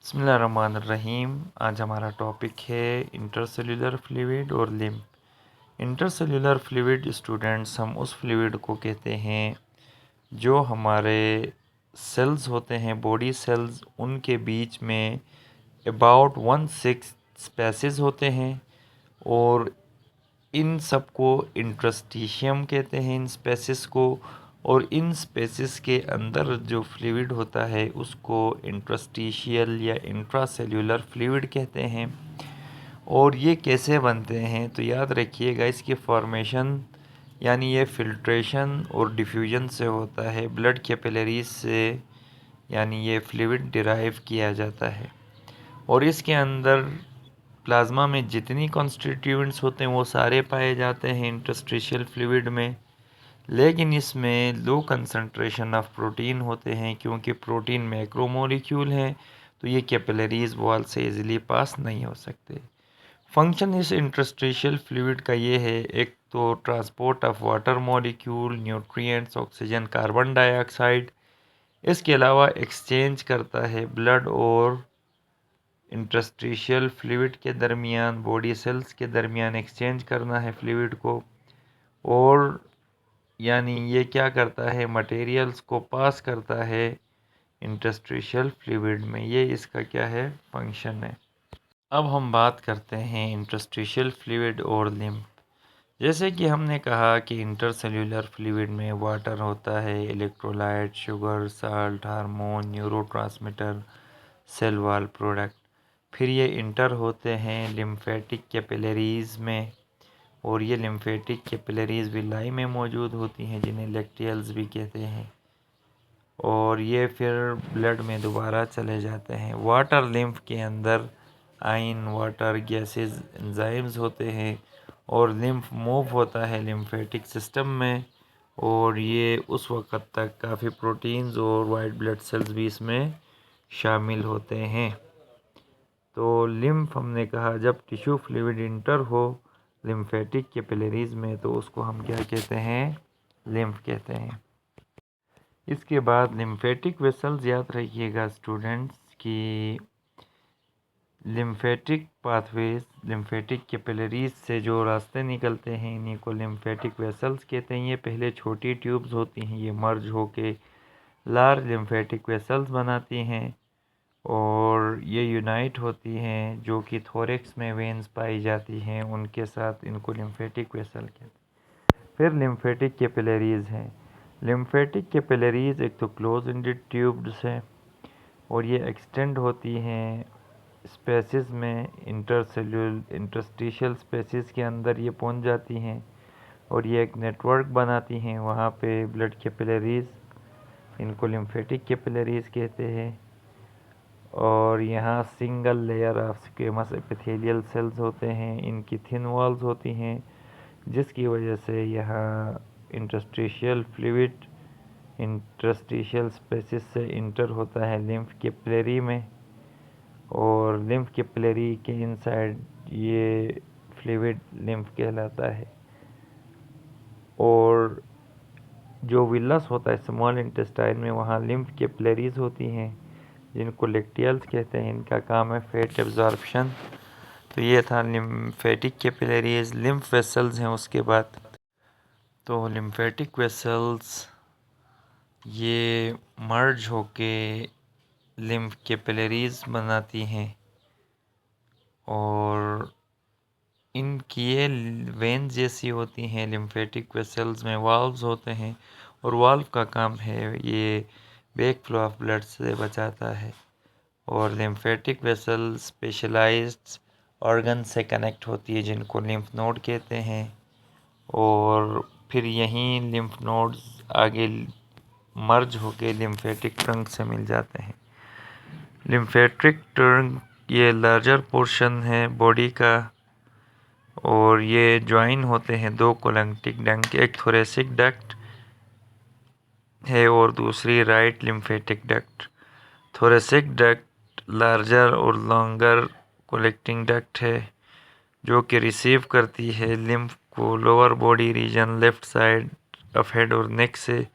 बिस्मिल्लाहिर्रहमानिर्रहीम। आज हमारा टॉपिक है इंटरसेल्यूलर फ्लूइड और लिम्फ। इंटरसेल्यूलर फ्लूइड स्टूडेंट्स, हम उस फ्लूइड को कहते हैं जो हमारे सेल्स होते हैं, बॉडी सेल्स, उनके बीच में अबाउट 1/6 स्पेसेस होते हैं और इन सबको इंटरस्टिशियम कहते हैं, इन स्पेसेस को। और इन स्पेसेस के अंदर जो फ्लूइड होता है उसको इंटरस्टिशियल या इंट्रासेल्यूलर फ्लूइड कहते हैं। और ये कैसे बनते हैं, तो याद रखिएगा इसकी फॉर्मेशन यानी ये फिल्ट्रेशन और डिफ्यूजन से होता है, ब्लड कैपिलरीज से, यानी ये फ्लूइड डिराइव किया जाता है। और इसके अंदर प्लाज्मा में जितनी कॉन्स्टिट्यूएंट्स होते हैं वो सारे पाए जाते हैं इंटरस्टिशियल फ्लूइड में, लेकिन इसमें लो कंसंट्रेशन ऑफ प्रोटीन होते हैं क्योंकि प्रोटीन मैक्रोमोलिक्यूल हैं, तो ये कैपिलरीज वॉल से इजीली पास नहीं हो सकते। फंक्शन इस इंटरस्टिशियल फ्लूइड का ये है, एक तो transport of water molecule, nutrients, oxygen, carbon dioxide. इसके अलावा एक्सचेंज करता है ब्लड और इंटरस्टिशियल फ्लूइड के दरमियान, बॉडी सेल्स के दरमियान एक्सचेंज करना है फ्लूइड को। और यानी ये क्या करता है, मटेरियल्स को पास करता है इंटरस्टिशियल फ्लूइड में। ये इसका क्या है, फंक्शन है। अब हम बात करते हैं इंटरस्टिशियल फ्लूइड और लिम्फ। जैसे कि हमने कहा कि इंटरसेल्यूलर फ्लूइड में वाटर होता है, electrolyte, sugar, salt, hormone, neurotransmitter, cell wall product. फिर ये इंटर होते हैं लिम्फेटिक कैपिलरीज में, और ये लिम्फेटिक कैपिलरीज विलाई में मौजूद होती हैं जिन्हें लेक्टियल्स भी कहते हैं। और ये फिर ब्लड में दोबारा चले जाते हैं। वाटर लिम्फ के अंदर आयन, वाटर, गैसेस, एंजाइम्स होते हैं और लिम्फ मूव होता है लिम्फेटिक सिस्टम में। और ये उस वक़्त तक काफ़ी प्रोटीन्स और वाइट ब्लड सेल्स भी इसमें शामिल होते हैं। तो लिम्फ हमने कहा जब टिश्यू फ्लूइड इंटर हो लिम्फेटिक कैपिलरीज में तो उसको हम क्या कहते हैं, लिम्फ कहते हैं। इसके बाद लिम्फेटिक वेसल्स, याद रखिएगा स्टूडेंट्स कि लिम्फेटिक पाथवेज, लिम्फेटिक कैपिलरीज से जो रास्ते निकलते हैं इन्हीं को लिम्फेटिक वेसल्स कहते हैं। ये पहले छोटी ट्यूब्स होती हैं, ये मर्ज होके लार्ज लिम्फेटिक वेसल्स बनाती हैं और ये यूनाइट होती हैं, जो कि थोरेक्स में वेन्स पाई जाती हैं, उनके साथ इनको लिम्फेटिक वेसल कहते हैं। फिर लिम्फेटिक कैपिलरीज हैं। लिम्फेटिक कैपिलरीज एक तो क्लोज एंडेड ट्यूब्स हैं और ये एक्सटेंड होती हैं स्पेसिस में, इंटरस्टिशियल स्पेसिस के अंदर ये पहुंच जाती हैं और ये एक नेटवर्क बनाती हैं वहाँ पे ब्लड कैपिलरीज, इनको लिम्फेटिक कैपिलरीज कहते हैं। और यहाँ single layer of squamous epithelial cells होते हैं, इनकी थिन वॉल्स होती हैं जिसकी वजह से यहाँ इंटरस्टिशियल फ्लूइड इंटरस्टिशियल स्पेसिस से इंटर होता है लिम्फ कैपिलरी में। और लिम्फ कैपिलरी के इनसाइड ये फ्लूइड लिम्फ कहलाता है। और जो विलस होता है स्मॉल इंटेस्टाइन में, वहाँ लिम्फ कैपिलरीज होती हैं जिनको लेक्टियल्स कहते हैं, इनका काम है फैट एब्जॉर्प्शन। तो ये था लिम्फेटिक कैपिलरीज। लिम्फ वेसल्स हैं उसके बाद। तो लिम्फेटिक वेसल्स ये मर्ज होके लिम्फ कैपिलरीज बनाती हैं और इनकी ये वेन जैसी होती हैं। लिम्फेटिक वेसल्स में वाल्व्स होते हैं और वाल्व का काम है ये बैक फ्लो ऑफ ब्लड से बचाता है। और लिम्फेटिक वेसल स्पेशलाइज्ड ऑर्गन से कनेक्ट होती है जिनको लिम्फ नोड कहते हैं। और फिर यहीं लिम्फ नोड्स आगे मर्ज होके लिम्फेटिक ट्रंक से मिल जाते हैं। लिम्फेटिक ट्रंक ये लार्जर पोर्शन है बॉडी का और ये ज्वाइन होते हैं दो कोलेक्टिक डक्ट, एक थोरेसिक डक्ट है और दूसरी right lymphatic duct. Thoracic duct larger और लॉन्गर कलेक्टिंग डक्ट है जो कि रिसीव करती है लिम्फ को lower body region left side of head और नेक से,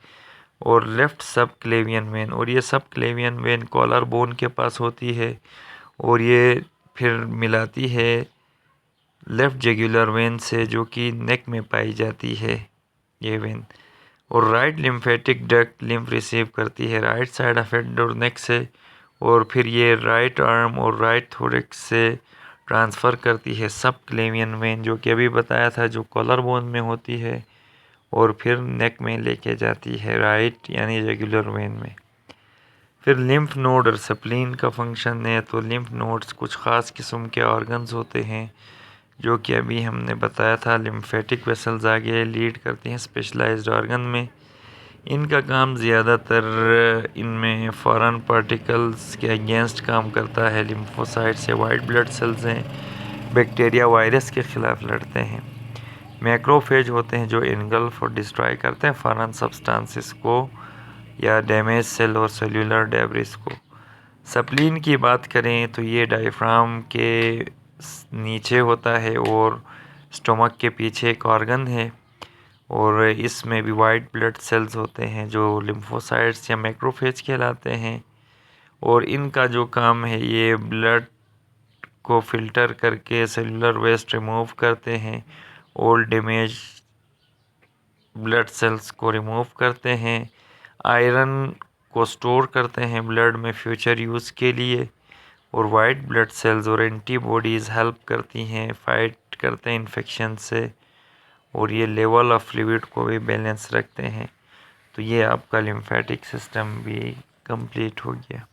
और लेफ़्ट सब क्लेवियन वेन, और ये सब क्लेवियन वेन कॉलर बोन के पास होती है और ये फिर मिलाती है लेफ़्ट जुगुलर वेन से जो कि नेक में पाई जाती है ये वेन। और right lymphatic duct lymph receive करती है राइट साइड ऑफ हेड और नेक से, और फिर ये राइट आर्म और राइट थोरेक्स से ट्रांसफ़र करती है सब क्लेवियन वेन जो कि अभी बताया था जो कॉलर बोन में होती है, और फिर नेक में लेके जाती है राइट यानी जुगुलर वेन में। फिर लिम्फ नोड और स्प्लीन का फंक्शन है। तो लिम्फ नोड्स कुछ ख़ास किस्म के ऑर्गन्स होते हैं जो कि अभी हमने बताया था। लिम्फेटिक वेसल्स आगे लीड करती हैं स्पेशलाइज्ड ऑर्गन में। इनका काम ज़्यादातर इनमें फॉरेन पार्टिकल्स के अगेंस्ट काम करता है। लिम्फोसाइट से वाइट ब्लड सेल्स हैं, बैक्टीरिया वायरस के ख़िलाफ़ लड़ते हैं। मैक्रोफेज होते हैं जो इनगल्फ और डिस्ट्रॉय करते हैं फॉरेन सब्सटेंसेस को या डैमेज सेल और सेल्यूलर डेब्रिस को। स्प्लीन की बात करें तो ये डायफ्राम के नीचे होता है और स्टमक के पीछे एक ऑर्गन है, और इसमें भी वाइट ब्लड सेल्स होते हैं जो लिम्फोसाइट्स या मैक्रोफेज कहलाते हैं। और इनका जो काम है ये ब्लड को फिल्टर करके सेलुलर वेस्ट रिमूव करते हैं और डैमेज ब्लड सेल्स को रिमूव करते हैं। आयरन को स्टोर करते हैं ब्लड में फ्यूचर यूज़ के लिए। और वाइट ब्लड सेल्स और एंटीबॉडीज़ हेल्प करती हैं, फाइट करते हैं इन्फेक्शन से, और ये लेवल ऑफ फ्लूइड को भी बैलेंस रखते हैं। तो ये आपका लिम्फेटिक सिस्टम भी कंप्लीट हो गया।